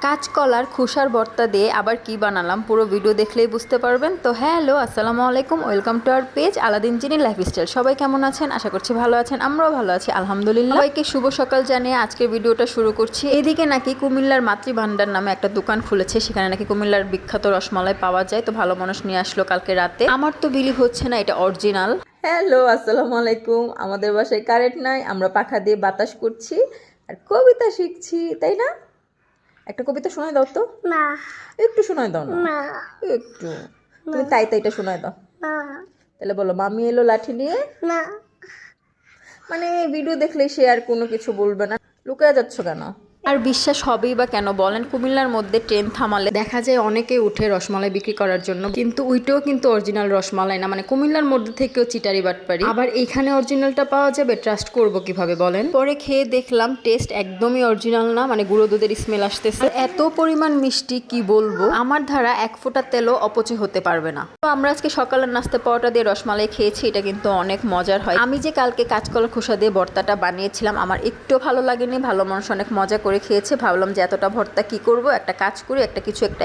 কাঁচকলার খোসার ভর্তা দিয়ে আবার কি বানালাম পুরো ভিডিও দেখলেই বুঝতে পারবেন। তো হ্যালো, আসসালামু আলাইকুম, welcome to our page Aladdin Genie Lifestyle. সবাই কেমন আছেন? আশা করছি ভালো আছেন, আমরাও ভালো আছি আলহামদুলিল্লাহ। সবাইকে শুভ সকাল জানিয়ে আজকের ভিডিওটা শুরু করছি। এদিকে নাকি কুমিল্লার মাতৃভান্ডার নামে একটা দোকান খুলেছে, সেখানে নাকি কুমিল্লার বিখ্যাত রসমালাই পাওয়া যায়। তো ভালো মানুষ নিয়ে আসলো কালকে রাতে। আমার তো বিলিভ হচ্ছে না এটা অরিজিনাল। হ্যালো, আসসালামু আলাইকুম। আমাদের বাসায় কারেন্ট নাই, আমরা পাখা দিয়ে বাতাস করছি আর কবিতা শিখছি, তাই না? একটা কবিতা শোনায় দাও তো। না, একটু শোনায় দাও না। না, একটু তুমি তাই তাইটা শোনায় দাও। না, তাহলে বলো, মামি এলো লাঠি নিয়ে। না। মানে ভিডিও দেখলে সে আর কোনো কিছু বলবে না। লুকায় যাচ্ছ কেন? আর বিশ্বাস হবেই বা কেন বলেন? কুমিল্লার মধ্যে ট্রেন থামালে দেখা যায় অনেকে উঠে রসমালাই বিক্রি করার জন্য, কিন্তু ওইটাও কিন্তু অরিজিনাল রসমালাই না। মানে কুমিল্লার মধ্যে থেকেও চিটারি বাটপারি। আবার এখানে অরিজিনালটা পাওয়া যাবে, ট্রাস্ট করব কিভাবে বলেন? পরে খেয়ে দেখলাম টেস্ট একদমই অরিজিনাল না, মানে গুঁড়ো দুধের স্মেল আসতেছে। এত পরিমাণ মিষ্টি কি বলবো, আমার ধারা এক ফোঁটা তেলও অপচয় হতে পারবে না। তো আমরা আজকে সকালের নাস্তা পরোটা দিয়ে রসমালাই খেয়েছি, এটা কিন্তু অনেক মজার হয়। আমি যে কালকে কাঁচকলার খোসা দিয়ে ভর্তাটা বানিয়েছিলাম, আমার একটু ভালো লাগেনি। ভালো মানুষ অনেক মজা করে খেয়েছে। ভাবলাম যে এতটা ভর্তা কি করব, একটা কাজ করি, একটা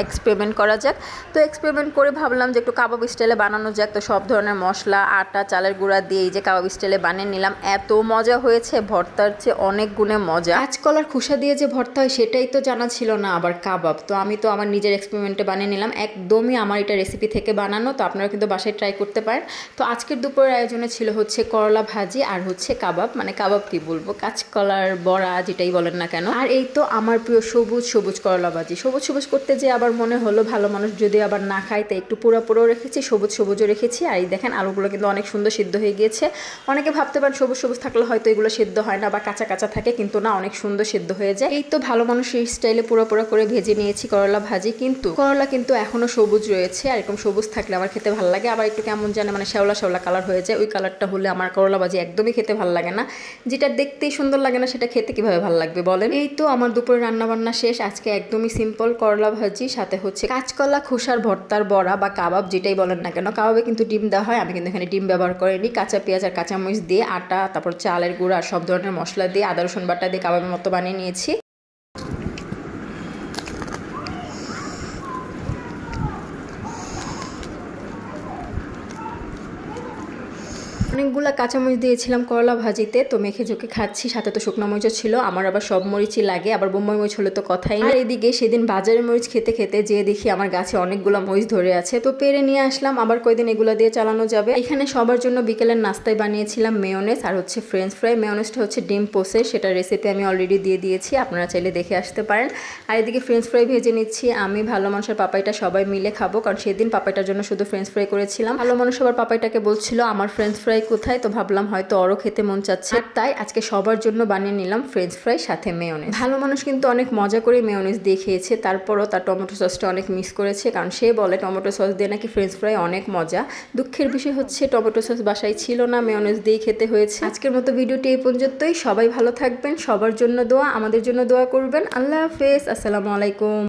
এক্সপেরিমেন্ট করা যাক। তো এক্সপেরিমেন্ট করে ভাবলাম যে একটু কাবাব স্টাইলে বানানো যাক। তো সব ধরনের মশলা, আটা, চালের গুঁড়া দিয়ে এই যে কাবাব স্টাইলে বানিয়ে নিলাম। এত মজা হয়েছে, ভর্তার চেয়ে অনেক গুণে মজা। কাঁচকলার খোসা দিয়ে যে ভর্তা হয় সেটাই তো জানা ছিল না, আবার কাবাব। তো আমি তো আমার নিজের এক্সপেরিমেন্টে বানিয়ে নিলাম, একদমই আমার এটা রেসিপি থেকে বানানো। তো আপনারা কিন্তু বাসায় ট্রাই করতে পারেন। তো আজকের দুপুরের আয়োজনে ছিল হচ্ছে করলা ভাজি আর হচ্ছে কাবাব। মানে কাবাব কি বলবো, কাঁচকলার বড়া যেটাই বলেন না কেন। আর এই তো আমার প্রিয় সবুজ সবুজ করলা ভাজি। সবুজ সবুজ করতে যে আবার মনে হলো ভালো মানুষ যদি আবার না খায়, তাই একটু পুরো পুরো রেখেছি, সবুজ সবুজও রেখেছি। আর এই দেখেন আলুগুলো কিন্তু অনেক সুন্দর সিদ্ধ হয়ে গিয়েছে। অনেকে ভাবতে পারেন সবুজ সবুজ থাকলে হয়তো এগুলো সিদ্ধ হয় না বা কাঁচা কাঁচা থাকে, কিন্তু না, অনেক সুন্দর সিদ্ধ হয়ে যায়। এই তো ভালো মানুষের স্টাইলে পুরো পুরো করে ভেজে নিয়েছি করলা ভাজি। কিন্তু করলা কিন্তু এখনো সবুজ রয়েছে, আর এরকম সবুজ থাকলে আমার খেতে ভালো লাগে। আবার একটু কেমন জানে মানে শ্যাওলা শ্যাওলা কালার হয়ে যায়, ওই কালারটা হলে আমার করলা ভাজি একদমই খেতে ভালো লাগে না। যেটা দেখতেই সুন্দর লাগে না, সেটা খেতে কিভাবে ভালো লাগবে বলেন? এই তো আমার দুপুরে রান্না বান্না শেষ। আজকে একদমই সিম্পল করলা ভাজি, সাথে হচ্ছে কাঁচকলা খোসার ভর্তার বড়া বা কাবাব যেটাই বলেন না কেন। কাবাবে কিন্তু ডিম দেওয়া হয়, আমি কিন্তু এখানে ডিম ব্যবহার করিনি। কাঁচা পেঁয়াজ আর কাঁচামরিচ দিয়ে, আটা, তারপর চালের গুঁড়া আর সব ধরনের মশলা দিয়ে, আদা রসুন বাটা দিয়ে কাবাবের মতো বানিয়ে নিয়েছি। অনেকগুলো কাঁচামরিচ দিয়েছিলাম করলা ভাজিতে, তো মেখে ঝুঁকে খাচ্ছি। সাথে তো শুকনো মরিচও ছিল, আমার আবার সব মরিচই লাগে, আবার বোম্বাই মরিচ হলে তো কথাই না। এদিকে সেদিন বাজারের মরিচ খেতে খেতে যে দেখি আমার গাছে অনেকগুলো মরিচ ধরে আছে, তো পেরে নিয়ে আসলাম। আবার কয়দিন এগুলো দিয়ে চালানো যাবে। এখানে সবার জন্য বিকেলের নাস্তায় বানিয়েছিলাম মেয়োনেজ আর হচ্ছে ফ্রেঞ্চ ফ্রাই। মেয়োনেজটা হচ্ছে ডিম পোসে, সেটার রেসিপি আমি অলরেডি দিয়ে দিয়েছি, আপনারা চাইলে দেখে আসতে পারেন। আর এদিকে ফ্রেঞ্চ ফ্রাই ভেজে নিচ্ছি। আমি ভালো মানুষের পাপাইটা সবাই মিলে খাবো, কারণ সেদিন পাপাইটার জন্য শুধু ফ্রেঞ্চ ফ্রাই করেছিলাম। ভালো মানুষ আবার পাপাইটাকে বলছিল আমার ফ্রেঞ্চ ফ্রাই কোথায়, তো ভাবলাম হয়তো ওরও খেতে মন চাচ্ছে, তাই আজকে সবার জন্য বানিয়ে নিলাম ফ্রেঞ্চ ফ্রাই সাথে মেয়োনেজ। ভালো মানুষ কিন্তু অনেক মজা করে মেয়োনেজ দিয়ে খেয়েছে, তারপরও তার টমেটো সসটা অনেক মিস করেছে, কারণ সে বলে টমেটো সস দিয়ে নাকি ফ্রেঞ্চ ফ্রাই অনেক মজা। দুঃখের বিষয় হচ্ছে টমেটো সস বাসায় ছিল না, মেয়োনেজ দিয়ে খেতে হয়েছে। আজকের মতো ভিডিওটি এই পর্যন্তই। সবাই ভালো থাকবেন, সবার জন্য দোয়া, আমাদের জন্য দোয়া করবেন। আল্লাহ হাফেজ, আসসালামু আলাইকুম।